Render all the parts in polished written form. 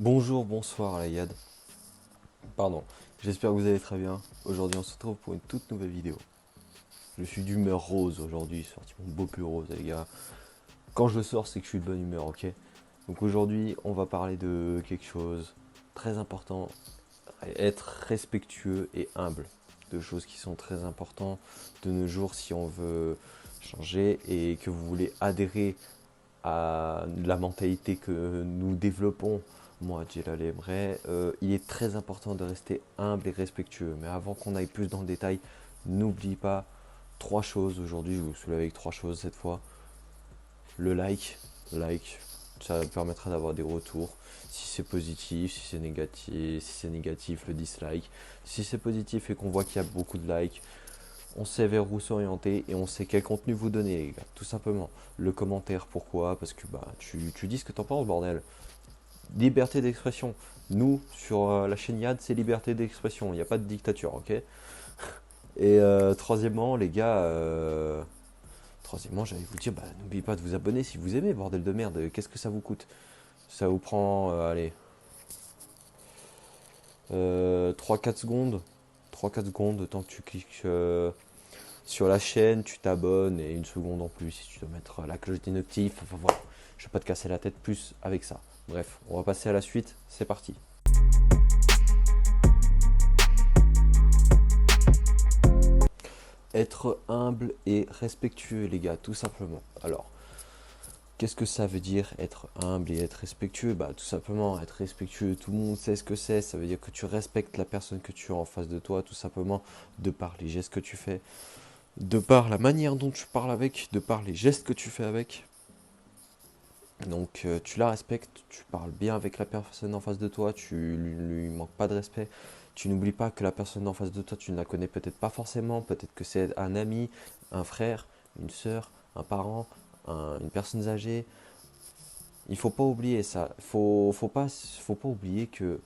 Bonjour, bonsoir la YAD. Pardon, j'espère que vous allez très bien. Aujourd'hui on se retrouve pour une toute nouvelle vidéo. Je suis d'humeur rose aujourd'hui, j'ai sorti mon beau pull rose les gars. Quand je le sors c'est que je suis de bonne humeur, ok. Donc aujourd'hui on va parler de quelque chose très important, être respectueux et humble. Deux choses qui sont très importantes de nos jours si on veut changer et que vous voulez adhérer à la mentalité que nous développons, moi, Djelal Emre, il est très important de rester humble et respectueux. Mais avant qu'on aille plus dans le détail, n'oublie pas trois choses. Aujourd'hui, je vous soulève avec trois choses cette fois. Le like, ça permettra d'avoir des retours. Si c'est positif, si c'est négatif, le dislike. Si c'est positif et qu'on voit qu'il y a beaucoup de likes, on sait vers où s'orienter et on sait quel contenu vous donner, les gars, tout simplement. Le commentaire, pourquoi? Parce que bah, tu dis ce que t'en penses, bordel. Liberté d'expression. Nous, sur la chaîne YAD, c'est liberté d'expression. Il n'y a pas de dictature, ok? Et troisièmement, les gars, troisièmement, j'allais vous dire, bah, n'oubliez pas de vous abonner si vous aimez, bordel de merde. Qu'est-ce que ça vous coûte? Ça vous prend, allez, 3-4 secondes. 3-4 secondes, le temps que tu cliques sur la chaîne, tu t'abonnes et une seconde en plus si tu dois mettre la cloche des notifs. Enfin voilà, je vais pas te casser la tête plus avec ça. Bref, on va passer à la suite, c'est parti. Être humble et respectueux, les gars, tout simplement. Alors, qu'est-ce que ça veut dire être humble et être respectueux? Bah, tout simplement, être respectueux, tout le monde sait ce que c'est. Ça veut dire que tu respectes la personne que tu as en face de toi, tout simplement, de par les gestes que tu fais, de par la manière dont tu parles avec, de par les gestes que tu fais avec. Donc tu la respectes, tu parles bien avec la personne en face de toi, tu lui manques pas de respect. Tu n'oublies pas que la personne en face de toi, tu ne la connais peut-être pas forcément, peut-être que c'est un ami, un frère, une sœur, un parent, une personne âgée. Il faut pas oublier ça. Faut pas oublier que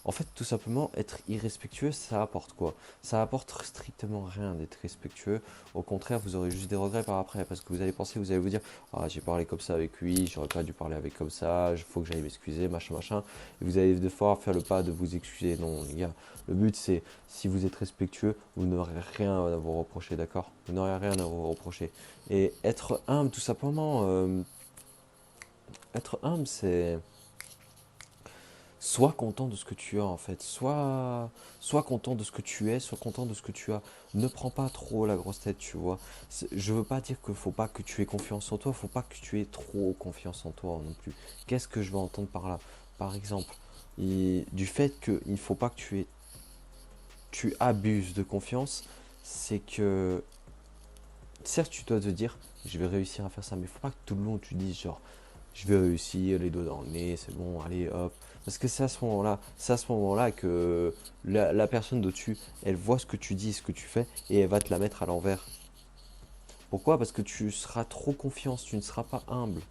en fait, tout simplement, être irrespectueux, ça apporte quoi? Ça apporte strictement rien d'être respectueux. Au contraire, vous aurez juste des regrets par après. Parce que vous allez penser, vous allez vous dire, ah, j'ai parlé comme ça avec lui, j'aurais pas dû parler avec comme ça, il faut que j'aille m'excuser, machin, machin. Et vous allez devoir faire le pas de vous excuser. Non, les gars, le but c'est, si vous êtes respectueux, vous n'aurez rien à vous reprocher, d'accord? Vous n'aurez rien à vous reprocher. Et être humble, tout simplement, être humble, c'est sois content de ce que tu as en fait. Sois content de ce que tu es, sois content de ce que tu as. Ne prends pas trop la grosse tête, tu vois. Je veux pas dire qu'il faut pas que tu aies confiance en toi, faut pas que tu aies trop confiance en toi non plus. Qu'est-ce que je veux entendre par là? Par exemple, du fait qu'il ne faut pas que tu abuses de confiance, c'est que certes tu dois te dire je vais réussir à faire ça, mais faut pas que tout le long tu dises genre je vais réussir, les doigts dans le nez, c'est bon, allez hop. Parce que c'est à ce moment-là que la personne d'au-dessus, elle voit ce que tu dis, ce que tu fais, et elle va te la mettre à l'envers. Pourquoi? Parce que tu seras trop confiant, tu ne seras pas humble.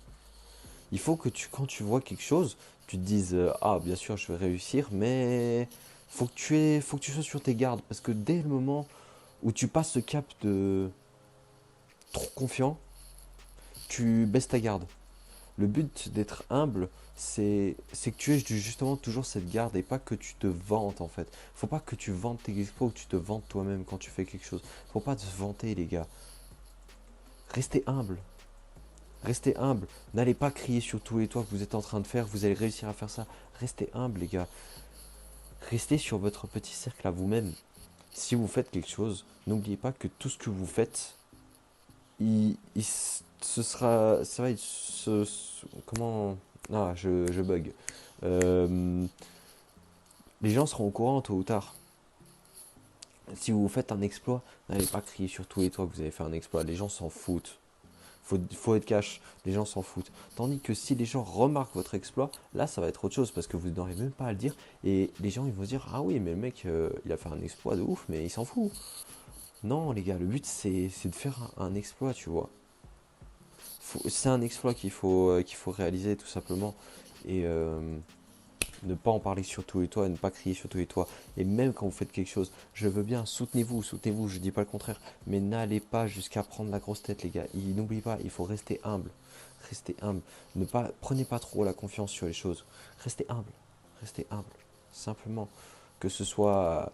Il faut que quand tu vois quelque chose, tu te dises ah bien sûr je vais réussir, mais faut que tu sois sur tes gardes. Parce que dès le moment où tu passes ce cap de trop confiant, tu baisses ta garde. Le but d'être humble, c'est que tu aies justement toujours cette garde et pas que tu te vantes en fait. Faut pas que tu vantes tes exploits ou que tu te vantes toi-même quand tu fais quelque chose. Faut pas te vanter les gars. Restez humble. Restez humble. N'allez pas crier sur tous les toits que vous êtes en train de faire. Vous allez réussir à faire ça. Restez humble les gars. Restez sur votre petit cercle à vous-même. Si vous faites quelque chose, n'oubliez pas que tout ce que vous faites, ce sera, ça va être, comment, ah, je bug. Euh, les gens seront au courant tôt ou tard. Si vous faites un exploit, n'allez pas crier sur tous les toits que vous avez fait un exploit. Les gens s'en foutent. Faut être cash. Les gens s'en foutent. Tandis que si les gens remarquent votre exploit, là, ça va être autre chose parce que vous n'aurez même pas à le dire. Et les gens, ils vont se dire, ah oui, mais le mec, il a fait un exploit de ouf, mais il s'en fout. Non, les gars, le but, c'est de faire un exploit, tu vois. C'est un exploit qu'il faut réaliser tout simplement. Et ne pas en parler sur tous les toits, ne pas crier sur tous les toits. Et même quand vous faites quelque chose, je veux bien, soutenez-vous, je dis pas le contraire. Mais n'allez pas jusqu'à prendre la grosse tête, les gars. N'oubliez pas, il faut rester humble. Restez humble. Prenez pas trop la confiance sur les choses. Restez humble. restez humble. Simplement. Que ce soit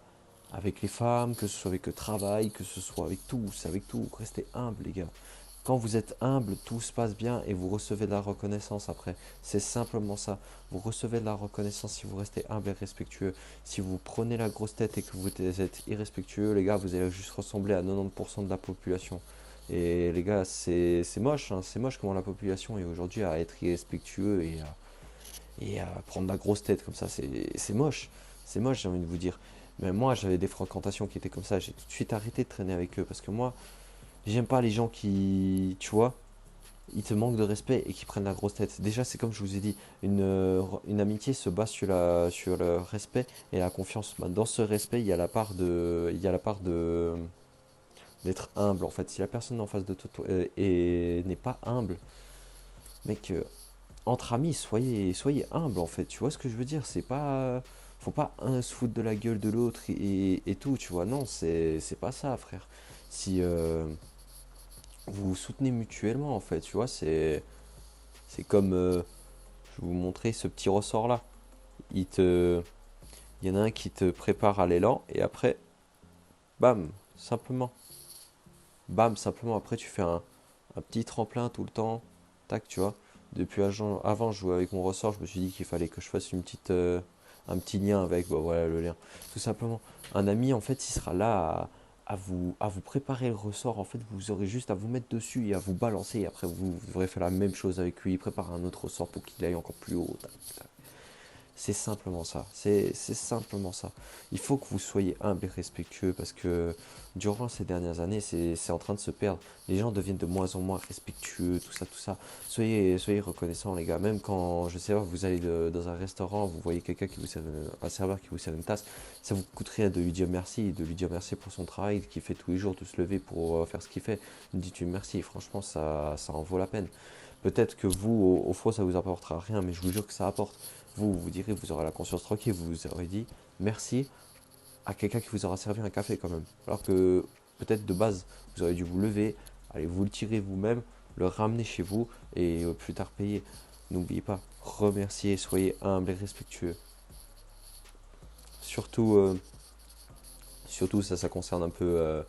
avec les femmes, que ce soit avec le travail, que ce soit avec tout. C'est avec tout. Restez humble, les gars. Quand vous êtes humble, tout se passe bien et vous recevez de la reconnaissance après. C'est simplement ça. Vous recevez de la reconnaissance si vous restez humble et respectueux. Si vous prenez la grosse tête et que vous êtes irrespectueux, les gars, vous allez juste ressembler à 90% de la population. Et les gars, c'est moche, hein, c'est moche comment la population est aujourd'hui à être irrespectueux et à prendre la grosse tête comme ça. C'est moche. C'est moche, j'ai envie de vous dire. Mais moi, j'avais des fréquentations qui étaient comme ça. J'ai tout de suite arrêté de traîner avec eux parce que moi, j'aime pas les gens qui, tu vois, ils te manquent de respect et qui prennent la grosse tête. Déjà, c'est comme je vous ai dit, une amitié se base sur le respect et la confiance. Bah, dans ce respect, il y a la part d'être humble en fait. Si la personne en face de toi n'est pas humble, mec, entre amis, soyez humble en fait. Tu vois ce que je veux dire? C'est pas, faut pas un se foutre de la gueule de l'autre et tout. Tu vois? Non, c'est pas ça, frère. Si vous vous soutenez mutuellement en fait, tu vois, c'est comme je vais vous montrer ce petit ressort là. Il te il y en a un qui te prépare à l'élan et après bam, simplement. Bam, simplement après tu fais un petit tremplin tout le temps. Tac, tu vois. Depuis avant, je jouais avec mon ressort, je me suis dit qu'il fallait que je fasse un petit lien avec, bah voilà le lien. Tout simplement. Un ami, en fait, il sera là à vous préparer le ressort. En fait, vous aurez juste à vous mettre dessus et à vous balancer. Et après, vous aurez fait la même chose avec lui. Il prépare un autre ressort pour qu'il aille encore plus haut. Tac, tac. C'est simplement ça. C'est simplement ça. Il faut que vous soyez humble et respectueux parce que durant ces dernières années, c'est en train de se perdre. Les gens deviennent de moins en moins respectueux, tout ça, tout ça. Soyez reconnaissants, les gars. Même quand, je sais pas, vous allez dans un restaurant, vous voyez quelqu'un qui vous sert, un serveur qui vous sert une tasse, ça vous coûte rien de lui dire merci, de lui dire merci pour son travail qu'il fait tous les jours, de se lever pour faire ce qu'il fait. Dites-lui merci. Franchement, ça en vaut la peine. Peut-être que vous, au fond, ça vous apportera rien, mais je vous jure que ça apporte. Vous direz, vous aurez la conscience tranquille, vous vous aurez dit merci à quelqu'un qui vous aura servi un café quand même. Alors que peut-être de base, vous aurez dû vous lever, allez vous le tirer vous-même, le ramener chez vous et plus tard payer. N'oubliez pas, remerciez, soyez humble et respectueux. Surtout, surtout ça concerne un peu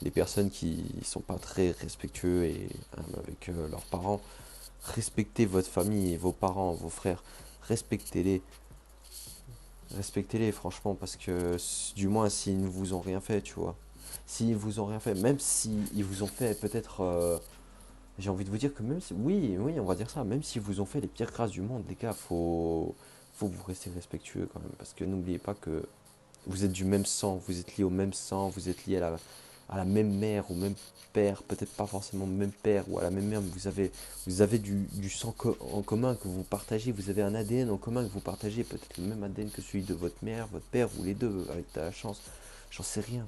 les personnes qui sont pas très respectueux et avec leurs parents. Respectez votre famille, vos parents, vos frères. Respectez-les. Respectez-les, franchement, parce que du moins, s'ils ne vous ont rien fait, tu vois. S'ils vous ont rien fait, même s'ils vous ont fait peut-être. J'ai envie de vous dire que même si. Oui, oui, on va dire ça. Même s'ils vous ont fait les pires grâces du monde, les gars, faut vous rester respectueux quand même. Parce que n'oubliez pas que vous êtes du même sang, vous êtes liés au même sang, vous êtes liés à la même mère, au même père, peut-être pas forcément au même père ou à la même mère, mais vous avez du sang en commun que vous partagez, vous avez un ADN en commun que vous partagez, peut-être le même ADN que celui de votre mère, votre père, ou les deux, avec de la chance, j'en sais rien.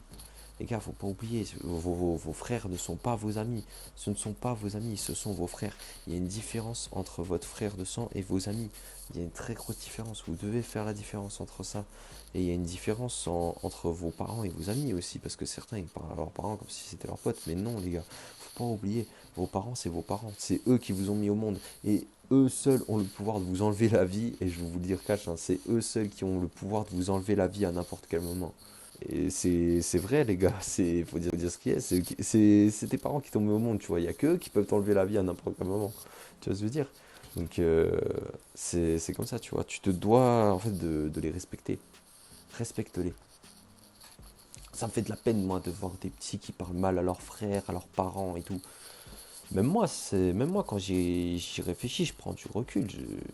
Les gars, faut pas oublier, vos frères ne sont pas vos amis. Ce ne sont pas vos amis, ce sont vos frères. Il y a une différence entre votre frère de sang et vos amis. Il y a une très grosse différence. Vous devez faire la différence entre ça. Et il y a une différence entre vos parents et vos amis aussi. Parce que certains, ils parlent à leurs parents comme si c'était leurs potes. Mais non, les gars, faut pas oublier. Vos parents, c'est vos parents. C'est eux qui vous ont mis au monde. Et eux seuls ont le pouvoir de vous enlever la vie. Et je vais vous le dire cash, hein, c'est eux seuls qui ont le pouvoir de vous enlever la vie à n'importe quel moment. Et c'est vrai, les gars, faut dire ce qui est. C'est tes parents qui t'ont mis au monde, tu vois. Il n'y a qu'eux qui peuvent t'enlever la vie à n'importe quel moment. Tu vois ce que je veux dire? Donc, c'est comme ça, tu vois. Tu te dois, en fait, de les respecter. Respecte-les. Ça me fait de la peine, moi, de voir des petits qui parlent mal à leurs frères, à leurs parents et tout. Même moi quand j'y réfléchis, je prends du recul.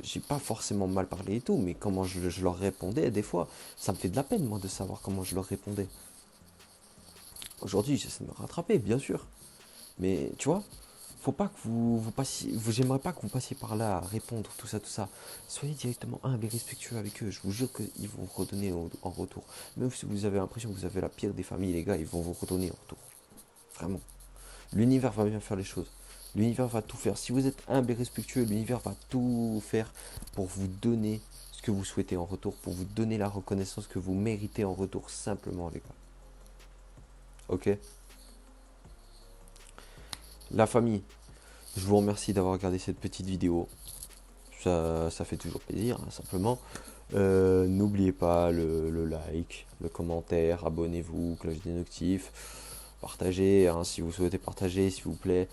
J'ai pas forcément mal parlé et tout, mais comment je leur répondais, des fois, ça me fait de la peine, moi, de savoir comment je leur répondais. Aujourd'hui, j'essaie de me rattraper, bien sûr. Mais tu vois, faut pas que vous passiez. J'aimerais pas que vous passiez par là à répondre, tout ça, tout ça. Soyez directement humble et respectueux avec eux. Je vous jure qu'ils vont vous redonner en retour. Même si vous avez l'impression que vous avez la pire des familles, les gars, ils vont vous redonner en retour. Vraiment. L'univers va bien faire les choses. L'univers va tout faire. Si vous êtes humble et respectueux, l'univers va tout faire pour vous donner ce que vous souhaitez en retour, pour vous donner la reconnaissance que vous méritez en retour, simplement, les gars. Ok? La famille, je vous remercie d'avoir regardé cette petite vidéo. Ça fait toujours plaisir, hein, simplement. N'oubliez pas le like, le commentaire, abonnez-vous, cloche des notifs, partagez, hein, si vous souhaitez partager, s'il vous plaît.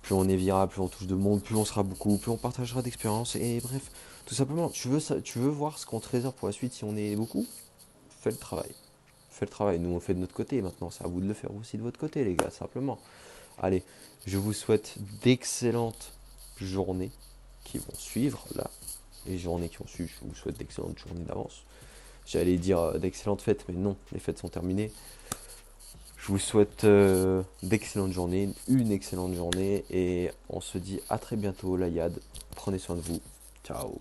Plus on est viral, plus on touche de monde, plus on sera beaucoup, plus on partagera d'expériences. Et bref, tout simplement, tu veux voir ce qu'on trésore pour la suite si on est beaucoup? Fais le travail. Fais le travail. Nous, on fait de notre côté. Maintenant, c'est à vous de le faire aussi de votre côté, les gars, simplement. Allez, je vous souhaite d'excellentes journées qui vont suivre, là. Les journées qui vont suivre, je vous souhaite d'excellentes journées d'avance. J'allais dire d'excellentes fêtes, mais non, les fêtes sont terminées. Je vous souhaite d'excellentes journées, une excellente journée, et on se dit à très bientôt, la Yad. Prenez soin de vous. Ciao.